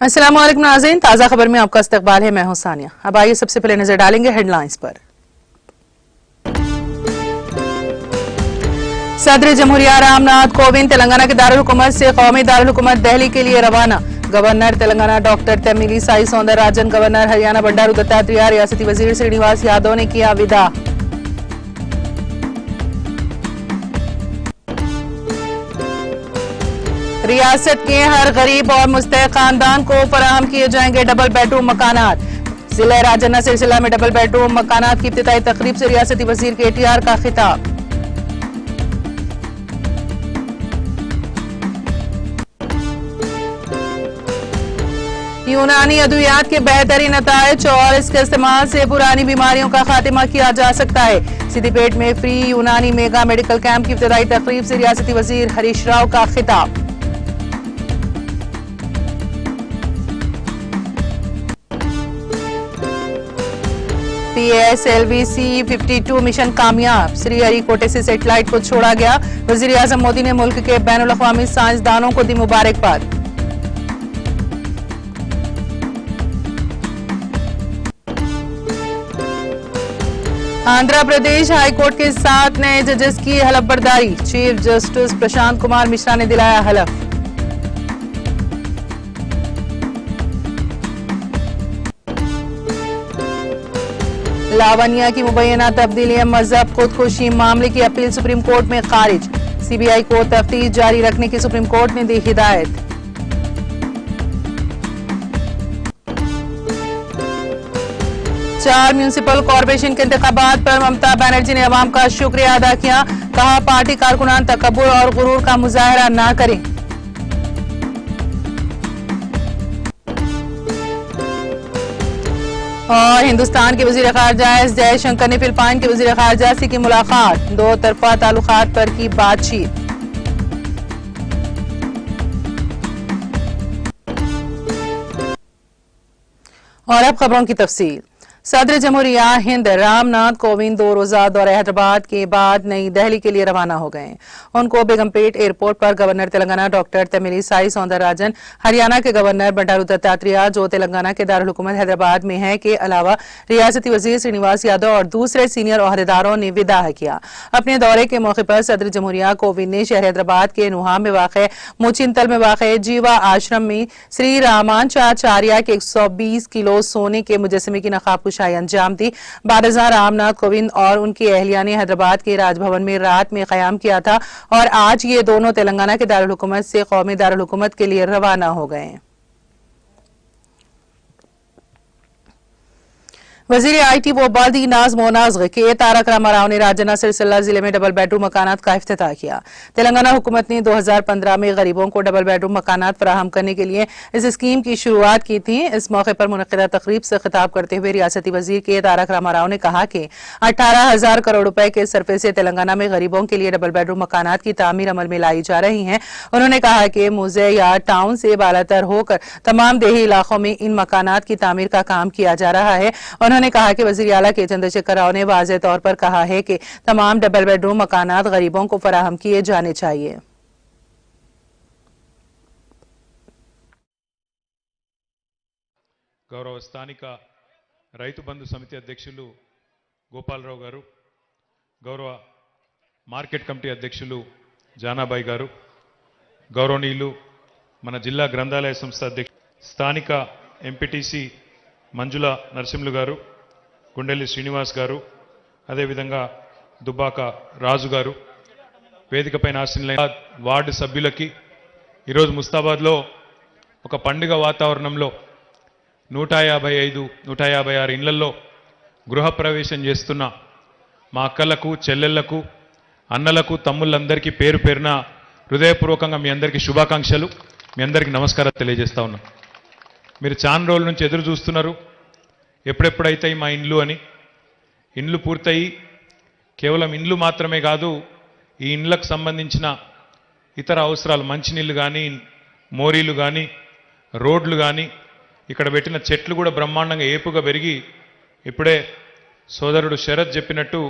अस्सलाम वालेकुम नाज़रीन, ताज़ा खबर में आपका इस्तकबाल है। मैं हूं सानिया। अब आइए सबसे पहले नजर डालेंगे हेडलाइंस पर। सदर जमहूरिया रामनाथ कोविंद तेलंगाना के दारुल हुकूमत से कौमी दारुल हुकूमत दिल्ली के लिए रवाना। Governor Telangana doctor Tamilisai Soundararajan, governor Haryana Bandaru Dattatreya, रियासती वजीर श्रीनिवास यादव ने किया विदा। रियासत के हर गरीब और मुस्तहक खानदान को फराहम किए जाएंगे डबल बेडरूम मकानात। जिला राजन्ना सिलसिला में डबल बेडरूम मकानात की इब्तिदाई तकरीब से रियासती वजीर KTR का खिताब। यूनानी अद्वियात के बेहतरीन नताइज और इसके इस्तेमाल से पुरानी बीमारियों का खात्मा किया जा सकता है। सिद्दीपेट में फ्री यूनानी मेगा मेडिकल कैंप की इब्तिदाई तकरीब से रियासती वजीर हरीश राव का खिताब। PSLV-C 52 मिशन कामयाब, श्रीहरिकोटे से सैटेलाइट को छोड़ा गया। वजीर आजम मोदी ने मुल्क के बैनुल अक़वामी साइंसदानों को दी मुबारकबाद। आंध्र प्रदेश हाईकोर्ट के 7 नए जजेस की हलफबरदारी। चीफ जस्टिस प्रशांत कुमार मिश्रा ने दिलाया हलफ। लावनिया की मुबैना तब्दीलियां मजहब खुदकुशी मामले की अपील सुप्रीम कोर्ट में खारिज। CBI को तफ्तीश जारी रखने की सुप्रीम कोर्ट ने दी हिदायत। चार म्यूनिसिपल कॉरपोरेशन के इंतखाबात पर ममता बनर्जी ने अवाम का शुक्रिया अदा किया। कहा पार्टी कारकुनान तकब्बुर और गुरूर का मुजाहरा ना करें। और हिंदुस्तान के वजीर खारजा एस जयशंकर ने फिलिपाइन के वजीर खारजा से की मुलाकात। दो तरफा ताल्लुकात पर की बातचीत। और अब खबरों की तफसील। सदर जमहूरिया हिंद रामनाथ कोविंद 2 रोजा दौरे हैदराबाद के बाद नई दिल्ली के लिए रवाना हो गए। उनको बेगमपेट एयरपोर्ट पर गवर्नर तेलंगाना डॉक्टर तमिलिसाई सौंदरराजन, हरियाणा के गवर्नर बंडारू दत्तात्रेय जो तेलंगाना के दारुल हुकूमत हैदराबाद में है के अलावा रियासती वजीर श्रीनिवास यादव और दूसरे सीनियर ओहदेदारों ने विदा किया। अपने दौरे के मौके पर सदर जमहूरिया कोविंद ने शहर हैदराबाद के नुहा में वाक़ मुचिंतल में वाक़ जीवा आश्रम में श्री रामाचार्य के 120 किलो सोने के मुजस्समे की नकाब अंजाम दी। बादशाह रामनाथ कोविंद और उनकी अहलिया ने हैदराबाद के राजभवन में रात में कयाम किया था और आज ये दोनों तेलंगाना के दारुल हुकूमत से कौमी दारुल हुकूमत के लिए रवाना हो गए। वजीर IT व बाल्दी नाज मोनाज के तारक रामाराव ने राजन्ना सिलसिला जिले में डबल बेडरूम मकानात का इफ्तिताह किया। तेलंगाना हुकूमत ने 2015 में गरीबों को डबल बेडरूम मकानात फराहम करने के लिए इस स्कीम की शुरुआत की थी। इस मौके पर मुनक़िदा तकरीब से खिताब करते हुए रियासती वजीर के तारक रामाराव ने कहा कि 18,000 करोड़ रुपए के सरफे से तेलंगाना में गरीबों के लिए डबल बेडरूम मकानात की तामीर अमल में लाई जा रही है। उन्होंने कहा कि मुज़े या टाउन से बालातर होकर तमाम देही इलाकों में इन मकानात की तामीर का काम किया जा रहा है। उन्होंने कहा कि वजीर आला के चंद्रशेखर राव ने वाज़ेह तौर पर कहा है कि तमाम डबल बेडरूम मकानात गरीबों को फराहम किए जाने चाहिए। गौरव स्थानिक रैतु बंधु समिति अध्यक्षुलु गोपालराव गारू, गौरव मार्केट कमिटी अध्यक्षुलु जानाबाई गारू, गौरवनीयुलु मन जिल्ला ग्रंथालय संस्थ अध्यक्ष स्थानिक MPTC मंजुला नरसिंहलु गारू, गुंडेली श्रीनिवास गारू, अदे विधंगा दुब्बाका राजु गारू, వేదికపైన ఆశీనులైన వార్డు సభ్యులకి ఈరోజు ముస్తాబాద్లో ఒక పండుగ వాతావరణంలో 155 156 ఇళ్లలో గృహప్రవేశం చేస్తున్న మా అక్కలకు చెల్లెళ్లకు అన్నలకు తమ్ముళ్ళందరికీ పేరు పేరున హృదయపూర్వకంగా మీ అందరికీ శుభాకాంక్షలు, మీ అందరికీ నమస్కారాలు తెలియజేస్తా ఉన్నా. మీరు చాలా రోజుల నుంచి ఎదురు చూస్తున్నారు ఎప్పుడెప్పుడైతాయి మా ఇండ్లు అని. ఇండ్లు పూర్తయి కేవలం ఇండ్లు మాత్రమే కాదు, ఈ ఇండ్లకు సంబంధించిన ఇతర అవసరాలు మంచినీళ్ళు కానీ మోరీలు కానీ రోడ్లు కానీ ఇక్కడ పెట్టిన చెట్లు కూడా బ్రహ్మాండంగా ఏపుగా పెరిగి ఇప్పుడే సోదరుడు శరత్ చెప్పినట్టు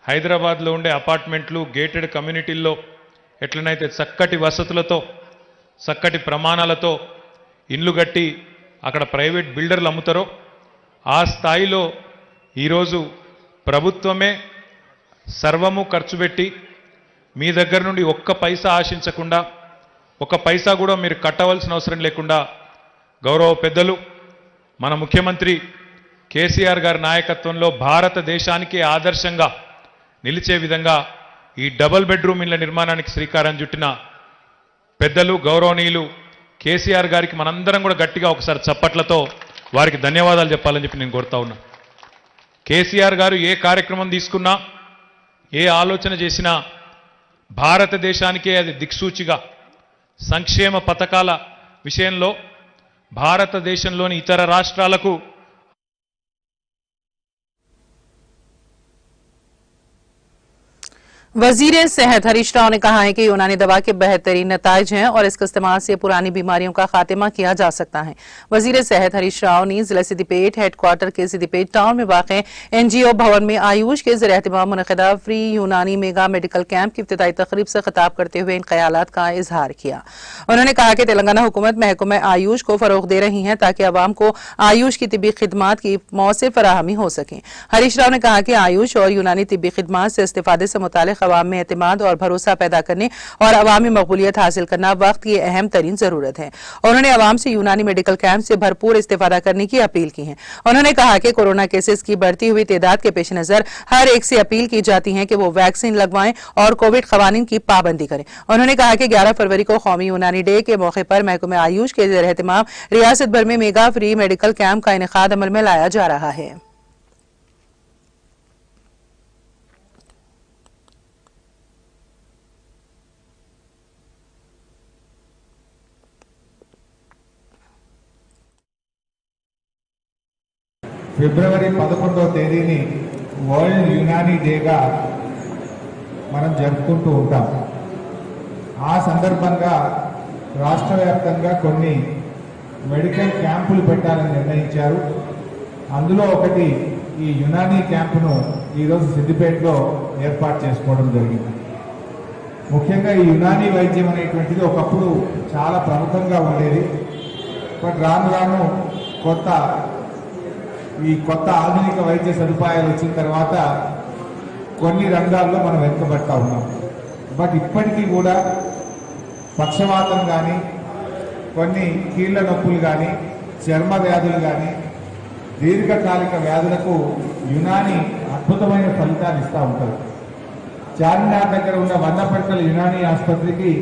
హైదరాబాద్లో ఉండే అపార్ట్మెంట్లు గేటెడ్ కమ్యూనిటీల్లో ఎట్లనైతే చక్కటి వసతులతో చక్కటి ప్రమాణాలతో ఇండ్లు కట్టి అక్కడ ప్రైవేట్ బిల్డర్లు అమ్ముతారో ఆ స్థాయిలో ఈరోజు ప్రభుత్వమే సర్వము ఖర్చు పెట్టి మీ దగ్గర నుండి ఒక్క పైసా ఆశించకుండా ఒక్క పైసా కూడా మీరు కట్టవలసిన అవసరం లేకుండా గౌరవ పెద్దలు మన ముఖ్యమంత్రి కేసీఆర్ గారి నాయకత్వంలో భారతదేశానికి ఆదర్శంగా నిలిచే విధంగా ఈ డబుల్ బెడ్రూమ్ ఇళ్ల నిర్మాణానికి శ్రీకారం చుట్టిన పెద్దలు గౌరవనీయులు కేసీఆర్ గారికి మనందరం కూడా గట్టిగా ఒకసారి చప్పట్లతో వారికి ధన్యవాదాలు చెప్పాలని చెప్పి నేను కోరుతా ఉన్నా. కేసీఆర్ గారు ఏ కార్యక్రమం తీసుకున్నా ఏ ఆలోచన చేసినా భారతదేశానికే అది దిక్సూచిగా సంక్షేమ పథకాల విషయంలో భారతదేశంలోని ఇతర రాష్ట్రాలకు वजीर सेहत हरीश राव ने कहा है कि यूनानी दवा के बेहतरीन नताइज हैं और इसके इस्तेमाल से पुरानी बीमारियों का खात्मा किया जा सकता है। वजीर सेहत हरीश राव ने जिला सिद्दीपेट हेडक्वार्टर के सिद्दीपेट टाउन में वाक़े NGO भवन में आयुष के ज़रिए एहतमाम मुनक़िदा फ्री यूनानी मेगा मेडिकल कैंप की इब्तिदाई तकरीब से खिताब करते हुए इन ख्यालात का इजहार किया। उन्होंने कहा कि तेलंगाना हुकूमत महकमा आयुष को फरोग दे रही है ताकि अवाम को आयुष की तिब्बी खिदमात की मौसर फराहमी हो सके। हरीश राव ने कहा कि आयुष और यूनानी तिब्बी खिदमात से इस्तेफादे से मुतालिक अवाम में एतमाद और भरोसा पैदा करने और अवामी मकबूलियत हासिल करना वक्त की अहम तरीन जरूरत है। उन्होंने अवाम से यूनानी मेडिकल कैंप से भरपूर इस्तेफादा करने की अपील की है। उन्होंने कहा कि कोरोना केसेस की बढ़ती हुई तादाद के पेश नजर हर एक से अपील की जाती है कि वो वैक्सीन लगवाएं और कोविड कवानीन की पाबंदी करें। उन्होंने कहा कि 11 फरवरी को कौमी यूनानी डे के मौके पर महकमा आयुष के ज़रिए एहतमाम रियासत भर में मेगा फ्री मेडिकल कैंप का इनेकाद अमल में लाया जा रहा है। ఫిబ్రవరి 11వ తేదీని వరల్డ్ యునానీ డేగా మనం జరుపుకుంటూ ఉంటాం. ఆ సందర్భంగా రాష్ట్ర వ్యాప్తంగా కొన్ని మెడికల్ క్యాంపులు పెట్టాలని నిర్ణయించారు. అందులో ఒకటి ఈ యునానీ క్యాంపును ఈరోజు సిద్దిపేటలో ఏర్పాటు చేసుకోవడం జరిగింది. ముఖ్యంగా ఈ యునానీ వైద్యం అనేటువంటిది ఒకప్పుడు చాలా ప్రముఖంగా ఉండేది. బట్ రాను రాను కొత్త ఆధునిక వైద్య సదుపాయాలు వచ్చిన తర్వాత కొన్ని రంగాల్లో మనం వెనుకబడతా ఉన్నాం. బట్ ఇప్పటికీ కూడా పక్షవాతం కానీ కొన్ని కీళ్ల నొప్పులు కానీ చర్మ వ్యాధులు కానీ దీర్ఘకాలిక వ్యాధులకు యునానీ అద్భుతమైన ఫలితాలు ఇస్తూ ఉంటారు. చార్మినార్ దగ్గర ఉన్న 100 పడకల యునానీ ఆసుపత్రికి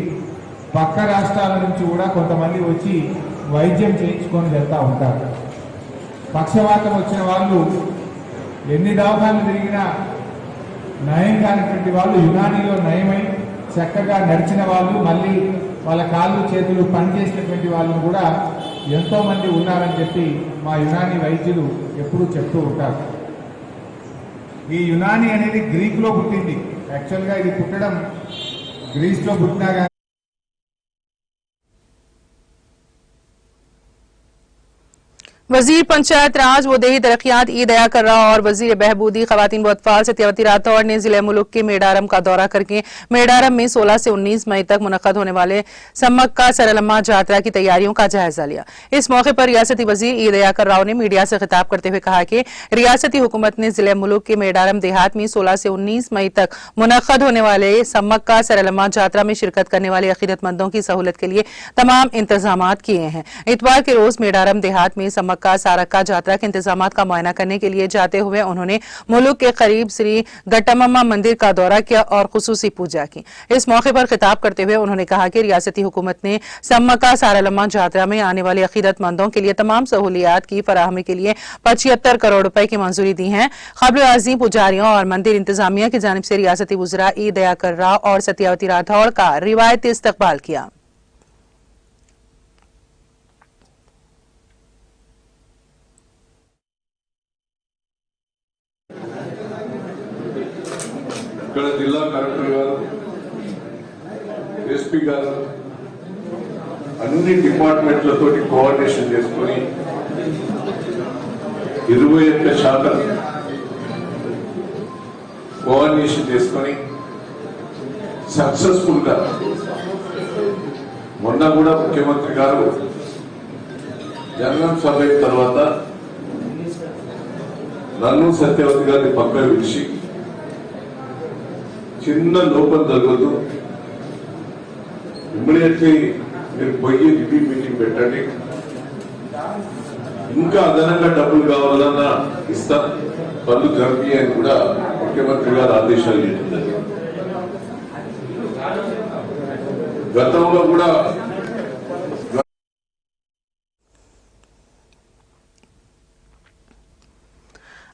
పక్క రాష్ట్రాల నుంచి కూడా కొంతమంది వచ్చి వైద్యం చేయించుకొని వెళ్తూ ఉంటారు. పక్షవాతం వచ్చిన వాళ్ళు ఎన్ని దవాఖానలు తిరిగినా నయం కానిటువంటి వాళ్ళు యునానీలో నయమై చక్కగా నడిచిన వాళ్ళు, మళ్ళీ వాళ్ళ కాళ్ళు చేతులు పనిచేసినటువంటి వాళ్ళు కూడా ఎంతో మంది ఉన్నారని చెప్పి మా యునానీ వైద్యులు ఎప్పుడూ చెప్తూ ఉంటారు. ఈ యునానీ అనేది గ్రీకులో పుట్టింది. యాక్చువల్గా ఇది పుట్టడం గ్రీస్లో పుట్టినా కానీ वजीर पंचायत राज व देही तरक्यात ई दया कर रहा और वजीर बहबूदी खवातीन व अतफाल सत्यावती राठौड़ ने जिले मुल्क के मेडारम का दौरा करके मेडारम में 16 से 19 मई तक मुनक्कद होने वाले सम्मक्का सरलम्मा जात्रा की तैयारियों का जायजा लिया। इस मौके पर रियासती वजीर ई दया कर राव ने मीडिया से खिताब करते हुए कहा कि रियासती हुकूमत ने जिले मुल्क के मेडारम देहात में 16 से 19 मई तक मुनक्कद होने वाले सम्मक्का सरलम्मा जात्रा में शिरकत करने वाले अकीदतमंदों की सहूलत के लिए तमाम इंतजाम किए हैं। इतवार के रोज मेडारम देहात में सम्मक्का सारक्का जात्रा के इंतजाम का मुआयना करने के लिए जाते हुए उन्होंने मुल्क के करीब श्री गट्टमम्मा मंदिर का दौरा किया और खुसूसी पूजा की। इस मौके पर खिताब करते हुए उन्होंने कहा कि रियासती हुकूमत ने सम्मक्का सारलम्मा जात्रा में आने वाले अकीदतमंदों के लिए तमाम सहूलियात की फराहमी के लिए 75 करोड़ रुपए की मंजूरी दी है। क़ब्र आज़ीम पुजारियों और मंदिर इंतजामिया की जानिब से रियासती वज़रा ई दया कर राव और सत्यावती राठौड़ का रिवायती इस्तकबाल किया। ఇక్కడ జిల్లా కలెక్టర్ గారు, ఎస్పీ గారు అన్ని డిపార్ట్మెంట్లతో కోఆర్డినేషన్ చేసుకుని 21% కోఆర్డినేషన్ చేసుకుని సక్సెస్ఫుల్ గా మొన్న కూడా ముఖ్యమంత్రి గారు జనరల్ సభ అయిన తర్వాత నన్ను సత్యవతి గారిని పక్కన పిలిచి చిన్న లోపం జరగదు, ఇమ్మీడియట్లీ మీరు పోయి రివ్యూ మీటింగ్ పెట్టండి, ఇంకా అదనంగా డబ్బులు కావాలన్నా ఇస్తా, పనులు జరిపి అని కూడా ముఖ్యమంత్రి గారు ఆదేశాలు ఇవ్వడం జరిగింది. గతంలో కూడా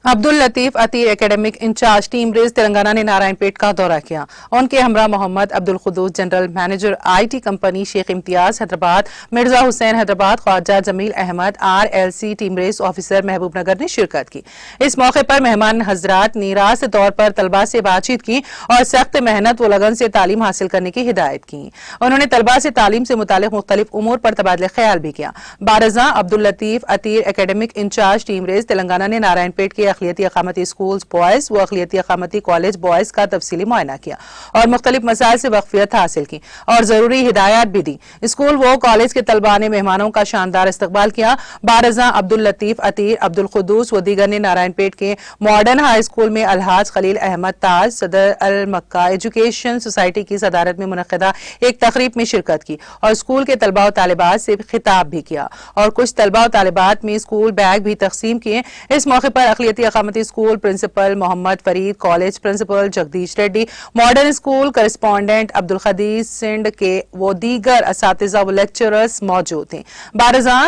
Abdul Latif Ateer academic incharge TMREIS Telangana ने नारायणपेट का दौरा किया। उनके हमरा Mohammed Abdul Khuddus general manager IT company Sheikh Imtiaz Hyderabad, Mirza Hussain Hyderabad, Khwaja Jameel Ahmed RLC TMREIS officer Mahabubnagar ने शिरकत की। इस मौके पर मेहमान हजरात ने रास्त तौर पर तलबा से बातचीत की और सख्त मेहनत व लगन से तालीम हासिल करने की हिदायत की। उन्होंने तलबा से तालीम से मुतालिक मुख्तलिफ उमूर पर तबादले ख्याल भी किया। बारजा Abdul Latif Ateer academic incharge TMREIS Telangana ने नारायणपेट के अखिलियती अकामती स्कूल्स बॉयज व अखिलियती अकामती कॉलेज बॉयज का तफसीली मुआयना किया और मुख्तलिफ मसाइल से वाकफियत हासिल की और जरूरी हिदायत भी दी। स्कूल व कॉलेज के तलबा ने मेहमानों का शानदार इस्तकबाल किया। बारजा अब्दुल लतीफ अतीर, अब्दुल खुदूस व दीगर ने नारायणपेट के मॉडर्न हाई स्कूल में अलहाज खलील अहमद ताज सदर अल मक्का एजुकेशन सोसाइटी की सदारत में मुनक्किदा एक तकरीब में शिरकत की और स्कूल के तलबा व तालिबात से खिताब भी किया और कुछ तलबा व तालिबात में स्कूल बैग भी तकसीम किए। इस मौके पर अखिलियती अकामती school principal Mohammed Farid, college principal Jagadish Reddy, modern school correspondent Abdul Khadeer सिंध के वो दीगर असातिज़ा व लेक्चरर्स मौजूद थे। बारजा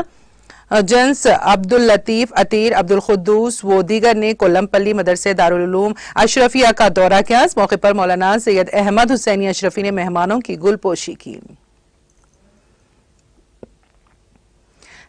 जंस अब्दुल लतीफ अतीर, अब्दुल खुदूस वो दीगर ने कोल्लमपल्ली मदरसे दारुल उलूम अशरफिया का दौरा किया। इस मौके पर मौलाना सैयद अहमद हुसैनी अशरफी ने मेहमानों की गुलपोशी की।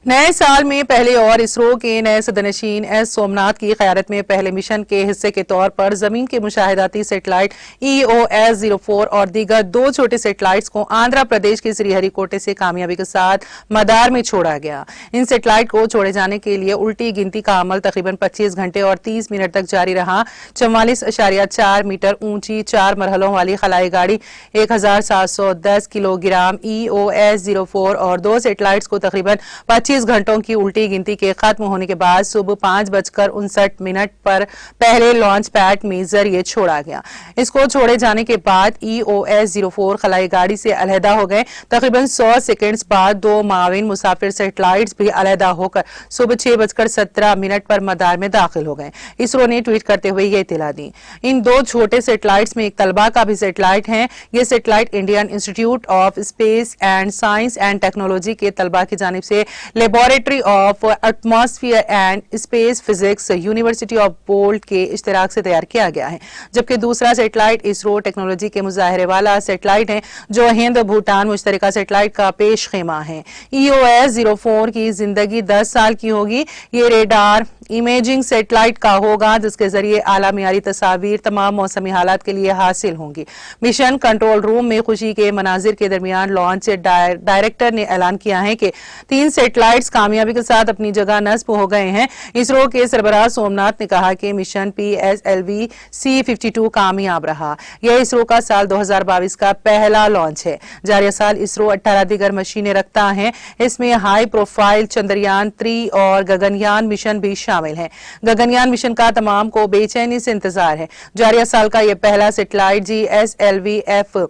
नए साल में पहले और इसरो के नए सदनशीन एस सोमनाथ की क़यादत में पहले मिशन के हिस्से के तौर पर जमीन के मुशाहिदाती सेटेलाइट EOS-04 और दीगर 2 छोटे सेटेलाइट्स को आंध्र प्रदेश के श्रीहरिकोटे से कामयाबी के साथ मदार में छोड़ा गया। इन सेटेलाइट को छोड़े जाने के लिए उल्टी गिनती का अमल तकरीबन 25 घंटे और 30 मिनट तक जारी रहा। 44.4 मीटर ऊंची 4 मरहलों वाली खलाई गाड़ी 1710 किलोग्राम EOS-04 और 2 सेटेलाइट्स को तकरीबन 25 घंटों की उल्टी गिनती के खत्म होने के बाद सुबह 5:59 पर पहले लॉन्च पैड में जरिए छोड़ा गया। इसको छोड़े जाने के बाद EOS-04 खलाई गाड़ी से अलहदा हो गए। तकरीबन 100 सेकंड्स बाद 2 माविन मुसाफिर सेटेलाइट्स भी अलहदा होकर सुबह 6:17 पर मदार में दाखिल हो गए। इसरो ने ट्वीट करते हुए ये इत्तला दी। इन 2 छोटे सेटेलाइट्स में एक तलबा का भी सेटेलाइट है। ये satellite Indian institute of space and science and technology के तलबा की जानिब से laboratory of atmosphere and space physics university of bolt के इश्तिराक से तैयार किया गया है, जबकि दूसरा सेटेलाइट इसरो टेक्नोलॉजी के मुजाहरे वाला सेटेलाइट है जो हिंद भूटान मुश्तरका सेटेलाइट का पेश खेमा है। EOS-04 की जिंदगी 10 साल की होगी। ये रेडार इमेजिंग सेटेलाइट का होगा जिसके जरिए आला मियारी तस्वीर तमाम मौसमी हालात के लिए हासिल होंगी। मिशन कंट्रोल रूम में खुशी के मनाजिर के दरमियान लॉन्च डायरेक्टर ने ऐलान किया है कि 3 सेटेलाइट्स कामयाबी के साथ अपनी जगह नस्ब हो गए हैं। इसरो के सरबराह सोमनाथ ने कहा कि मिशन PSLV-C52 कामयाब रहा। यह इसरो का साल 2022 का पहला लॉन्च है। जारी साल इसरो 18 दीगर मशीनें रखता है। इसमें हाई प्रोफाइल चंद्रयान 3 और गगनयान मिशन भी शामिल है। गगनयान मिशन का तमाम को बेचैनी से इंतजार है। जारी साल का यह पहला सेटेलाइट GSLV-F10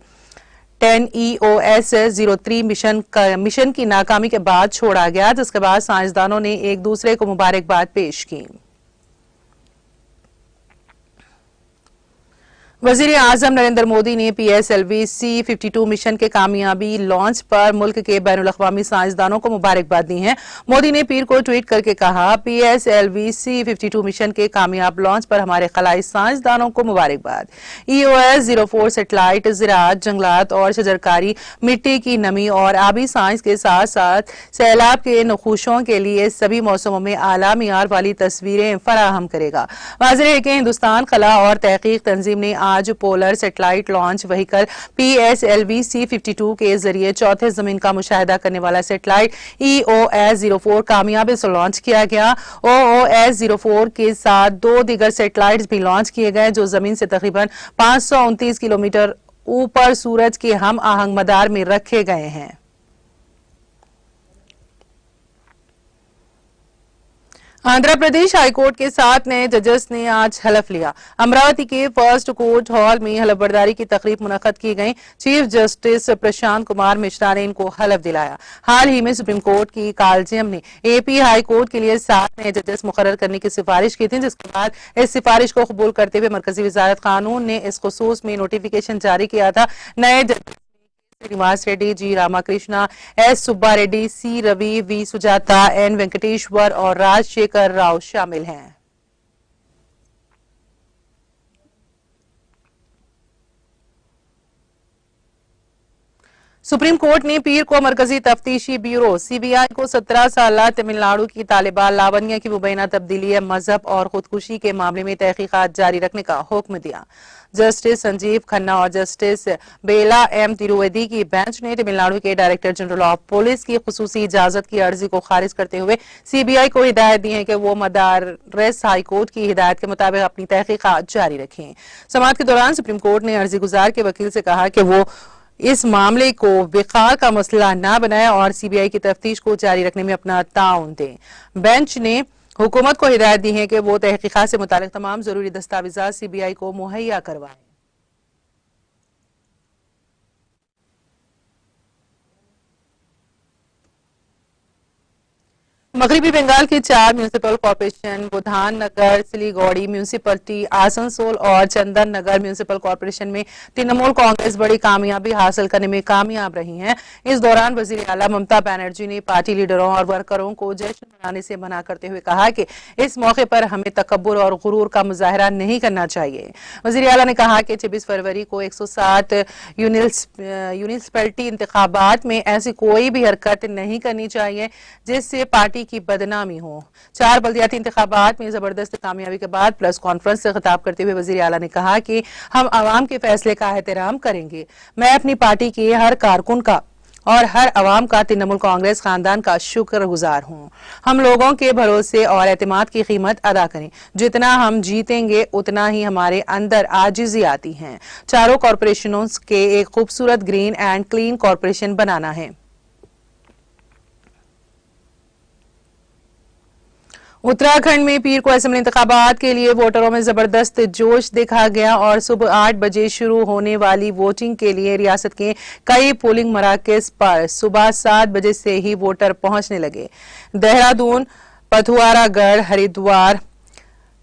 EOS-03 मिशन की नाकामी के बाद छोड़ा गया, जिसके बाद साइंसदानों ने एक दूसरे को मुबारकबाद पेश की। वजीर आजम नरेंद्र मोदी ने PSLV-C52 मिशन के कामयाबी लॉन्च पर मुल्क के बैनुल अक़वामी साइंसदानों को मुबारकबाद दी है। मोदी ने पीर को ट्वीट करके कहा, PSLV-C52 मिशन के कामयाब लॉन्च पर हमारे खलाई साइंसदानों को मुबारकबाद। EOS-04 सेटेलाइट ज़राअत, जंगलात और शजरकारी, मिट्टी की नमी और आबी साइंस के साथ साथ सैलाब के नखूशों के लिए सभी मौसमों में आला मियार वाली तस्वीरें फराहम करेगा। वाज़ेह है कि हिंदुस्तान खला और तहकीक तंजीम ने आज polar satellite launch vehicle PSLV-C52 के जरिए चौथे जमीन का मुशाहिदा करने वाला सेटेलाइट EOS-04 कामयाबी से लॉन्च किया गया। OOS-04 के साथ 2 दीगर सेटेलाइट्स भी लॉन्च किए गए जो जमीन से तकरीबन 529 किलोमीटर ऊपर सूरज के हम आहंग मदार में रखे गए हैं। आंध्र प्रदेश हाईकोर्ट के 7 नए जजेस ने आज हलफ लिया। अमरावती के फर्स्ट कोर्ट हॉल में हलफबरदारी की तकरीब मुनक्कद की गई। चीफ जस्टिस प्रशांत कुमार मिश्रा ने इनको हलफ दिलाया। हाल ही में सुप्रीम कोर्ट की कॉलेजियम ने एपी हाई कोर्ट के लिए 7 नए जजेस मुकर्रर करने की सिफारिश की थी, जिसके बाद इस सिफारिश को कबूल करते हुए मरकजी वजारत कानून ने इस खुसूस में नोटिफिकेशन जारी किया था। नए जजेस Srinivas Reddy, G Ramakrishna, S Subba Reddy, C Ravi, V Sujatha, N Venkateshwar और राजशेखर राव शामिल हैं। सुप्रीम कोर्ट ने पीर को मरकजी तफ्तीशी ब्यूरो सीबीआई को 17 साल तमिलनाडु की तालिबा लावण्या की मुबैना तब्दीली मजहब और खुदकुशी के मामले में तहकीकात जारी रखने का हुक्म दिया। जस्टिस संजीव खन्ना और जस्टिस बेला एम तिरुवेदी की बेंच ने तमिलनाडु के डायरेक्टर जनरल ऑफ पुलिस की खुसूसी इजाजत की अर्जी को खारिज करते हुए सीबीआई को हिदायत दी है कि वो मदारस हाईकोर्ट की हिदायत के मुताबिक अपनी तहकीकात जारी रखें। समाअत के दौरान सुप्रीम कोर्ट ने अर्जी गुजार के वकील से कहा कि वो इस मामले को विकार का मसला न बनाए और सीबीआई की तफ्तीश को जारी रखने में अपना ताउन दें। बेंच ने हुकूमत को हिदायत दी है कि वो तहकीकात से मुतालिक तमाम जरूरी दस्तावेजात सीबीआई को मुहैया करवाएं। मगरबी बंगाल की 4 म्यूनिसिपल कॉर्पोरेशन बुधान नगर, सिलीगुड़ी म्यूनिसिपलिटी, आसनसोल और चंदन नगर म्यूनिसिपल कॉर्पोरेशन में तृणमूल कांग्रेस बड़ी कामयाबी हासिल करने में कामयाब रही है। इस दौरान वजीर आला ममता बनर्जी ने पार्टी लीडरों और वर्करों को जश्न मनाने से मना करते हुए कहा कि इस मौके पर हमें तकब्बुर और गुरूर का मुजाहरा नहीं करना चाहिए। वजीर आला ने कहा कि 26 फरवरी को 107 म्यूनिसिपलिटी इंतखाबात में ऐसी कोई भी हरकत नहीं करनी चाहिए जिससे पार्टी की बदनामी हो। 4 बल्दियाती इंतखाबात में जबरदस्त कामयाबी के बाद प्रेस कॉन्फ्रेंस से खिताब करते हुए वजीर आला ने कहा कि हम आवाम के फैसले का एहतराम करेंगे। मैं अपनी पार्टी के हर कारकुन का और हर अवाम का तृणमूल कांग्रेस खानदान का शुक्रगुजार हूं। हम लोगों के भरोसे और एतमाद की कीमत अदा करें। जितना हम जीतेंगे उतना ही हमारे अंदर आजिज़ी आती है। चारों कॉरपोरेशनों के एक खूबसूरत ग्रीन एंड क्लीन कॉरपोरेशन बनाना है। उत्तराखंड में पीर को असेंबली इंतखाबात के लिए वोटरों में जबरदस्त जोश देखा गया और सुबह 8 बजे शुरू होने वाली वोटिंग के लिए रियासत के कई पोलिंग मराकज पर सुबह 7 बजे से ही वोटर पहुंचने लगे। देहरादून, पथुआरागढ़, हरिद्वार,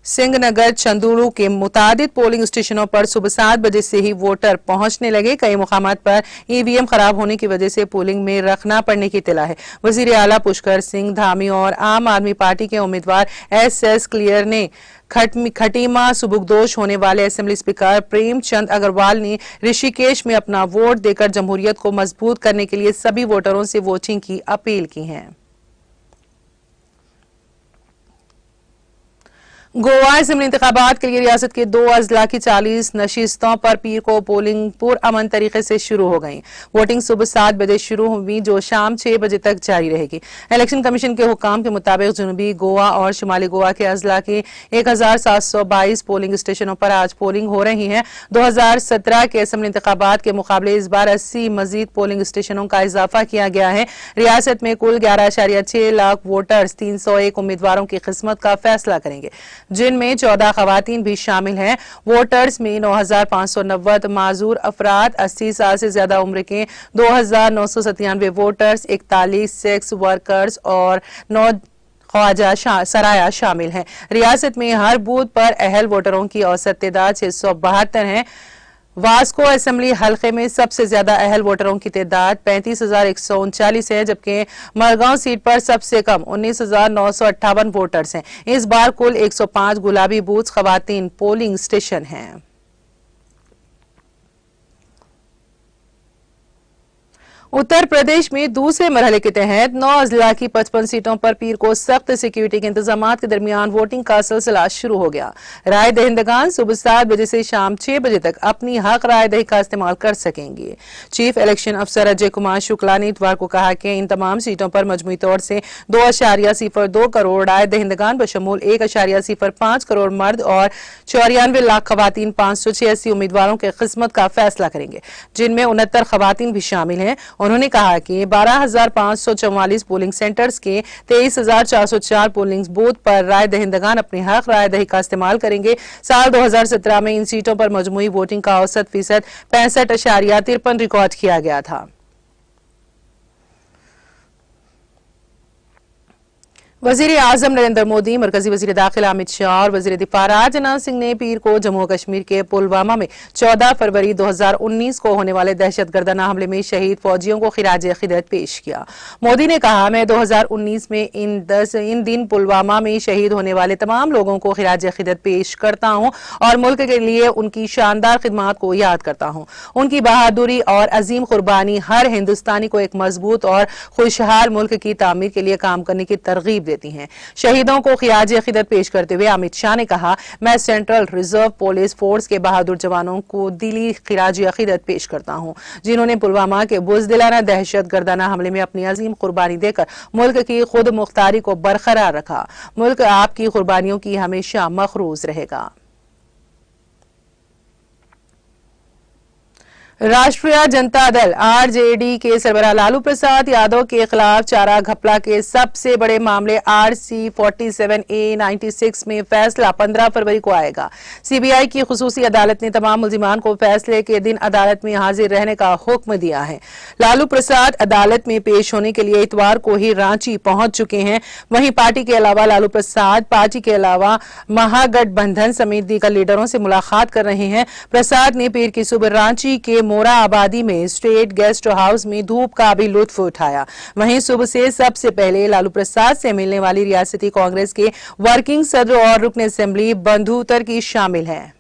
सिंहनगर, चंदूरू के मुतादिद पोलिंग स्टेशनों पर सुबह 7 बजे से ही वोटर पहुंचने लगे। कई मुकामात पर ईवीएम खराब होने की वजह से पोलिंग में रखना पड़ने की इत्तला है। वजीर आला पुष्कर सिंह धामी और आम आदमी पार्टी के उम्मीदवार एस क्लियर ने खटीमा सुबुकदोश होने वाले असेंबली स्पीकर प्रेमचंद अग्रवाल ने ऋषिकेश में अपना वोट देकर जमहूरियत को मजबूत करने के लिए सभी वोटरों से वोटिंग की अपील की है। गोवा असेंबली इंतखाबात के लिए रियासत के 2 अजला की 40 नशिस्तों पर पीर को पोलिंग पुरअमन तरीके से शुरू हो गई। वोटिंग सुबह 7 बजे शुरू हुई जो शाम 6 बजे तक जारी रहेगी। इलेक्शन कमीशन के हुक्म के मुताबिक जनूबी गोवा और शुमाली गोवा के अजला के 1722 पोलिंग स्टेशनों पर आज पोलिंग हो रही है। 2017 के असेंबली इंतखाबात के मुकाबले इस बार 80 मजीद पोलिंग स्टेशनों का इजाफा किया गया है। रियासत में कुल 11.6 लाख वोटर्स 301 उम्मीदवारों की किस्मत का फैसला करेंगे, जिनमें 14 खवातीन भी शामिल हैं। वोटर्स में 9590 माजूर अफराद, 80 साल से ज्यादा उम्र के 2997 वोटर्स, 41 सेक्स वर्कर्स और 9 ख्वाजा सराया शामिल हैं। रियासत में हर बूथ पर अहल वोटरों की औसत तादाद 672 है। वास्को असेंबली हलके में सबसे ज्यादा अहल वोटरों की तादाद 35,139 है, जबकि मरगांव सीट पर सबसे कम 19,958 वोटर्स हैं। इस बार कुल 105 गुलाबी बूथ खवातीन पोलिंग स्टेशन हैं। उत्तर प्रदेश में दूसरे मरहले के तहत 9 अजला की 55 सीटों पर पीर को सख्त सिक्योरिटी के इंतजाम के दरमियान वोटिंग का सिलसिला शुरू हो गया। राय दहिंदगान सुबह 7 बजे से शाम 6 बजे तक अपनी हक राय दही का इस्तेमाल कर सकेंगे। चीफ इलेक्शन अफसर अजय कुमार शुक्ला ने इतवार को कहा कि इन तमाम सीटों पर मजमूई तौर से 2.02 करोड़ राय दहिंदगान बशमूल 1.05 करोड़ मर्द और 94 लाख खवातीन 586 उम्मीदवारों के किस्मत का फैसला करेंगे, जिनमें 69 खवातीन भी शामिल हैं। उन्होंने कहा कि 12,544 पोलिंग सेंटर्स के 23,404 पोलिंग बूथ पर राय दहिंदगान अपने हक राय दही का इस्तेमाल करेंगे। साल 2017 में इन सीटों पर मजमूई वोटिंग का औसत फीसद 65.53 रिकॉर्ड किया गया था। वजीर आजम नरेंद्र मोदी, मरकजी वजीर दाखिला अमित शाह और वजीर दिफा राजनाथ सिंह ने पीर को जम्मू कश्मीर के पुलवामा में 14 फरवरी 2019 को होने वाले दहशतगर्दाना हमले में शहीद फौजियों को खिराज अकीदत पेश किया। मोदी ने कहा, मैं 2019 में इन दिन पुलवामा में शहीद होने वाले तमाम लोगों को खिराज अकीदत पेश करता हूं और मुल्क के लिए उनकी शानदार खिदमात को याद करता हूं। उनकी बहादुरी और अजीम कुर्बानी हर हिंदुस्तानी को एक मजबूत और खुशहाल मुल्क की तामीर के लिए काम करने की तरगीब देती हैं। शहीदों को खिराज अकीदत पेश करते हुए अमित शाह ने कहा, मैं सेंट्रल रिजर्व पुलिस फोर्स के बहादुर जवानों को दिली खिराज अकीदत पेश करता हूं, जिन्होंने पुलवामा के बुज़दिलाना दहशतगर्दाना हमले में अपनी अजीम कुर्बानी देकर मुल्क की खुद मुख्तारी को बरकरार रखा। मुल्क आपकी कुर्बानियों की हमेशा मखरूज रहेगा। राष्ट्रीय जनता दल आरजेडी के सरबराह लालू प्रसाद यादव के खिलाफ चारा घपला के सबसे बड़े मामले RC-47A-96 में फैसला 15 फरवरी को आएगा। सीबीआई की खुसूसी अदालत ने तमाम मुल्जिमान को फैसले के दिन अदालत में हाजिर रहने का हुक्म दिया है। लालू प्रसाद अदालत में पेश होने के लिए इतवार को ही रांची पहुंच चुके हैं। वहीं पार्टी के अलावा लालू प्रसाद पार्टी के अलावा महागठबंधन समेत दीगर लीडरों से मुलाकात कर रहे हैं। प्रसाद ने पीर की सुबह रांची के मोरा आबादी में स्टेट गेस्ट हाउस में धूप का भी लुत्फ उठाया। वहीं सुबह से सबसे पहले लालू प्रसाद से मिलने वाली रियासती कांग्रेस के वर्किंग सदर और रुकन असेंबली बंधु तर्की शामिल हैं।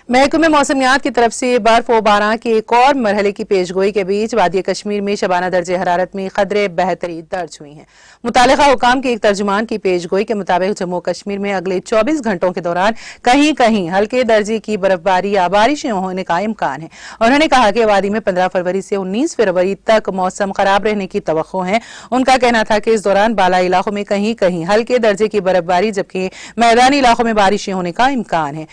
महकमे मौसमियात की तरफ से बर्फ व बारां के एक और मरहले की पेशगोई के बीच वादी कश्मीर में शबाना दर्जे हरारत में कदरे बेहतरी दर्ज हुई है। मुतालिका हुकाम के एक तर्जुमान की पेशगोई के मुताबिक जम्मू कश्मीर में अगले 24 घंटों के दौरान कहीं कहीं हल्के दर्जे की बर्फबारी या बारिशें होने का इम्कान है। उन्होंने कहा कि वादी में 15 फरवरी से 19 फरवरी तक मौसम खराब रहने की तवक्को है। उनका कहना था कि इस दौरान बाला इलाकों में कहीं कहीं हल्के दर्जे की बर्फबारी जबकि मैदानी इलाकों में बारिशें होने का इम्कान है।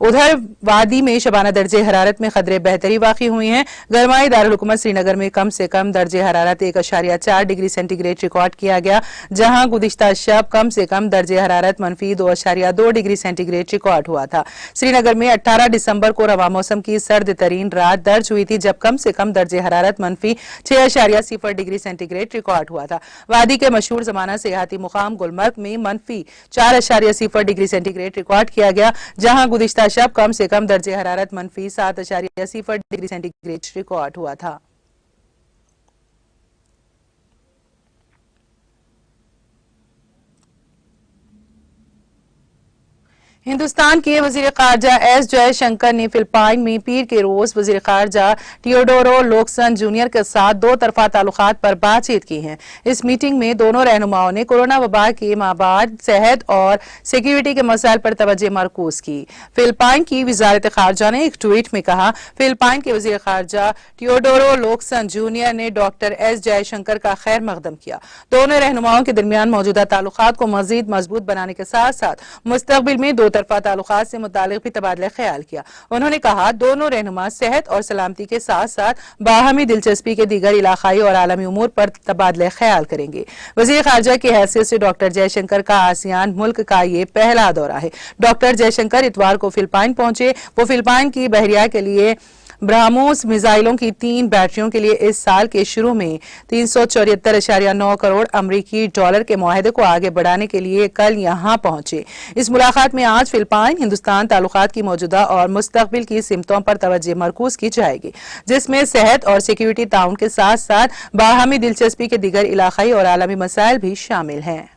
उधर वादी में शबाना दर्जे हरारत में कदरे बेहतरी वाक़ई हुई हैं। गरमाई दारुल-हुकूमत श्रीनगर में कम से कम दर्जे हरारत 1.4 डिग्री सेंटीग्रेड रिकॉर्ड किया गया, जहां गुज़िश्ता शब कम से कम दर्जे हरारत -2.2 डिग्री सेंटीग्रेड रिकॉर्ड हुआ था। श्रीनगर में 18 दिसंबर को रवा मौसम की सर्द तरीन रात दर्ज हुई थी, जब कम से कम दर्जे हरारत -6.0 डिग्री सेंटीग्रेड रिकॉर्ड हुआ था। वादी के मशहूर जमाना सेहती मुकाम गुलमर्ग में -4.0 डिग्री सेंटीग्रेड रिकॉर्ड किया गया, जहां गुज़िश्ता शब कम से कम दर्जे हरारत -7.0 डिग्री सेंटीग्रेड रिकॉर्ड हुआ था। हिंदुस्तान के वजीर खारजा एस जयशंकर ने फिलिपाइन में पीर के रोज वजीर खारजा टियोडोरो लोकसन जूनियर के साथ दो तरफा ताल्लुकात पर बातचीत की है। इस मीटिंग में दोनों रहनुमाओं ने कोरोना वबा के माबाद सेहत और सिक्योरिटी के मसाइल पर तवज्जो मरकूज की। फिलिपाइन की वजारत खारजा ने एक ट्वीट में कहा, फिलिपाइन के वजीर खारजा टियोडोरो लोकसन जूनियर ने डॉक्टर एस जयशंकर का खैर मकदम किया। दोनों रहनुमाओं के दरमियान मौजूदा ताल्लुकात को मजीद मजबूत बनाने के साथ साथ मुस्तकबिल में दो तरफा ताल्लुकात से मुतालिक भी तबादला ख्याल किया। उन्होंने कहा, दोनों रहनुमा सेहत और सलामती के साथ साथ बाहमी दिलचस्पी के दीगर इलाकाई और आलमी उमूर पर तबादला ख्याल करेंगे। वजीर खारजा की हैसियत से डॉक्टर जयशंकर का आसियान मुल्क का ये पहला दौरा है। डॉक्टर जयशंकर इतवार को फिलिपाइन पहुंचे। वो फिलिपाइन की बहरिया के लिए ब्राह्मोस मिसाइलों की 3 बैटरियों के लिए इस साल के शुरू में 374.9 करोड़ अमरीकी डॉलर के मुआहदे को आगे बढ़ाने के लिए कल यहां पहुंचे। इस मुलाकात में आज फिलिपाइन हिंदुस्तान ताल्लुकात की मौजूदा और मुस्तकबिल की सिमतों पर तवज्जो मरकूज की जाएगी, जिसमें सेहत और सिक्योरिटी ताउन के साथ साथ बाहमी दिलचस्पी के दीगर इलाकाई और आलमी मसाइल भी शामिल हैं।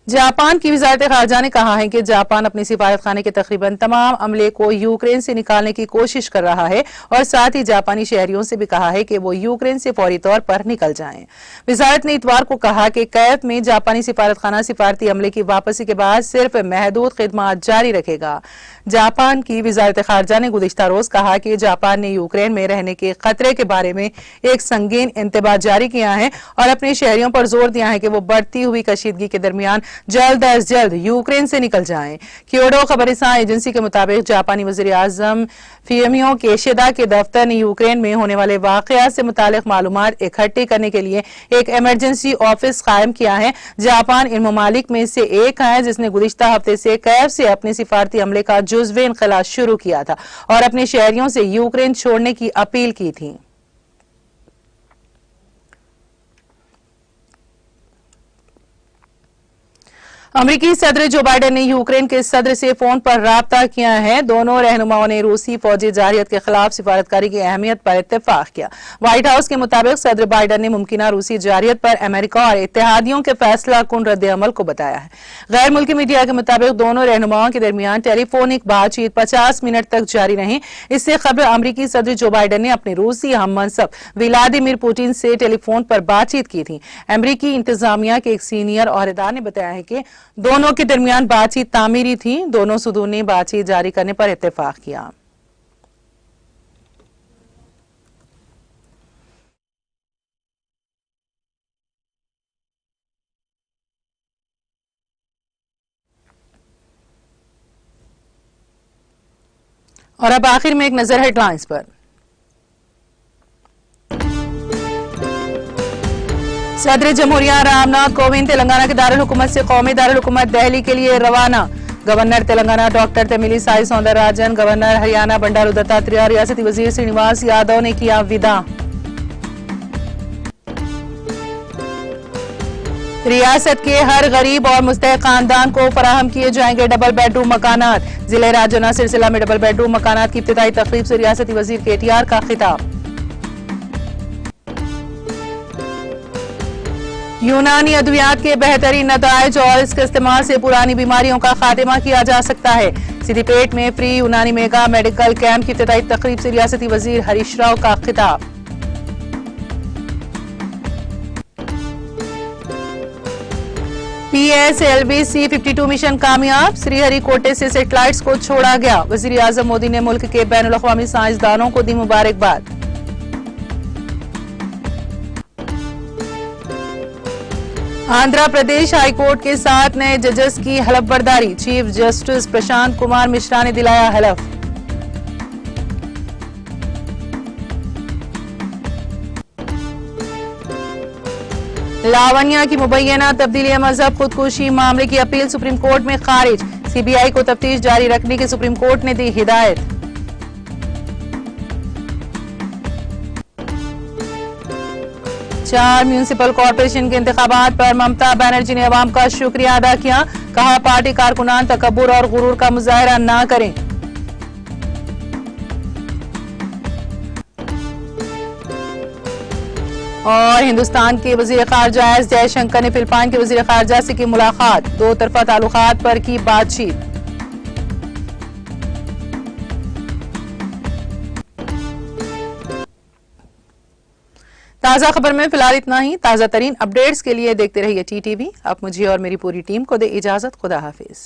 जापान की वजारत खारजा ने कहा है कि जापान अपने सिफारत खाने के तकरीबन तमाम अमले को यूक्रेन से निकालने की कोशिश कर रहा है और साथ ही जापानी शहरियों से भी कहा है कि वो यूक्रेन से फौरी तौर पर निकल जाएं। वजारत ने इतवार को कहा कि कैफ में जापानी सिफारत खाना सिफारती अमले की वापसी के बाद सिर्फ महदूद खिदमत जारी रखेगा। जापान की वजारत खारजा ने गुज़िश्ता रोज कहा कि जापान ने यूक्रेन में रहने के खतरे के बारे में एक संगीन इंतबाह जारी किया है और अपने शहरियों पर जोर दिया है कि वो बढ़ती हुई कशीदगी के दरमियान जल्द अज जल्द यूक्रेन से निकल जाएं। क्योडो खबरसां एजेंसी के मुताबिक जापानी वज़ीर आज़म फुमियो किशिदा के दफ्तर ने यूक्रेन में होने वाले वाक़यात से मुतालिक मालूमात इकट्ठी करने के लिए एक इमरजेंसी ऑफिस कायम किया है। जापान इन ममालिक में से एक है जिसने गुज़िश्ता हफ्ते से कैफ से अपने सिफारती अमले का जुज़्वे इनक़िलाब शुरू किया था और अपने शहरियों से यूक्रेन छोड़ने की अपील की थी। अमरीकी सदर जो बाइडेन ने यूक्रेन के सदर से फोन पर राब्ता किया है। दोनों रहनुमाओं ने रूसी फौजी जारहियत के खिलाफ सिफारतकारी की अहमियत पर इत्तेफाक किया। व्हाइट हाउस के मुताबिक सदर बाइडेन ने मुमकिना रूसी जारहियत पर अमेरिका और इत्तेहादियों के फैसला कुन रद्द अमल को बताया है। गैर मुल्की मीडिया के मुताबिक दोनों रहनुमाओं के दरमियान टेलीफोनिक बातचीत 50 मिनट तक जारी रही। इससे कबल अमरीकी सदर जो बाइडेन ने अपने रूसी हम मनसब व्लादिमीर पुतिन से टेलीफोन पर बातचीत की थी। अमरीकी इंतजामिया के एक सीनियर ओहदेदार ने बताया है कि दोनों के दरमियान बातचीत तामीरी थी। दोनों सदूर ने बातचीत जारी करने पर इत्तेफाक किया। और अब आखिर में एक नजर हेडलाइंस पर। सदर जमहूरिया रामनाथ कोविंद तेलंगाना के दारुल हुकूमत से कौमी दारुल हुकूमत दिल्ली के लिए रवाना। Governor Telangana doctor Tamilisai Soundararajan, governor Haryana Bandaru Dattatreya, रियासती वजीर श्रीनिवास यादव ने किया विदा। रियासत के हर गरीब और मुस्तहिक खानदान को फराहम किए जाएंगे डबल बेडरूम मकानात। जिले राजौना सिलसिला में डबल बेडरूम मकानात की इब्तिदाई तकरीब से रियासती वजीर केटीआर का खिताब। यूनानी अद्वियात के बेहतरीन नताइज और इसके इस्तेमाल से पुरानी बीमारियों का खात्मा किया जा सकता है। सिद्दीपेट में फ्री यूनानी मेगा मेडिकल कैंप की इब्तिदाई तकरीब से रियासती वजीर हरीश राव का खिताब। PSLV C-52 मिशन कामयाब, श्रीहरिकोटे से सैटेलाइट्स को छोड़ा गया। वजीर आजम मोदी ने मुल्क के बैनुल अक़वामी साइंसदानों को दी मुबारकबाद। आंध्र प्रदेश हाईकोर्ट के 7 नए जजेस की हलफ बर्दारी। चीफ जस्टिस प्रशांत कुमार मिश्रा ने दिलाया हलफ। लावण्या की मुबैना तब्दीली मजहब खुदकुशी मामले की अपील सुप्रीम कोर्ट में खारिज। CBI को तफ्तीश जारी रखने की सुप्रीम कोर्ट ने दी हिदायत। चार म्यूनिसिपल कॉरपोरेशन के इंतखाबात पर ममता बनर्जी ने अवाम का शुक्रिया अदा किया। कहा पार्टी कारकुनान तकब्बुर और गुरूर का मुजाहरा ना करें। और हिंदुस्तान के वजीर खारजा एस जयशंकर ने फिलिपाइन के वजीर खारजा से की मुलाकात। दो तरफा ताल्लुकात पर की बातचीत। ताज़ा खबर में फिलहाल इतना ही। ताज़ा तरीन अपडेट्स के लिए देखते रहिए TTV। अब मुझे और मेरी पूरी टीम को दे इजाजत। खुदा हाफिज।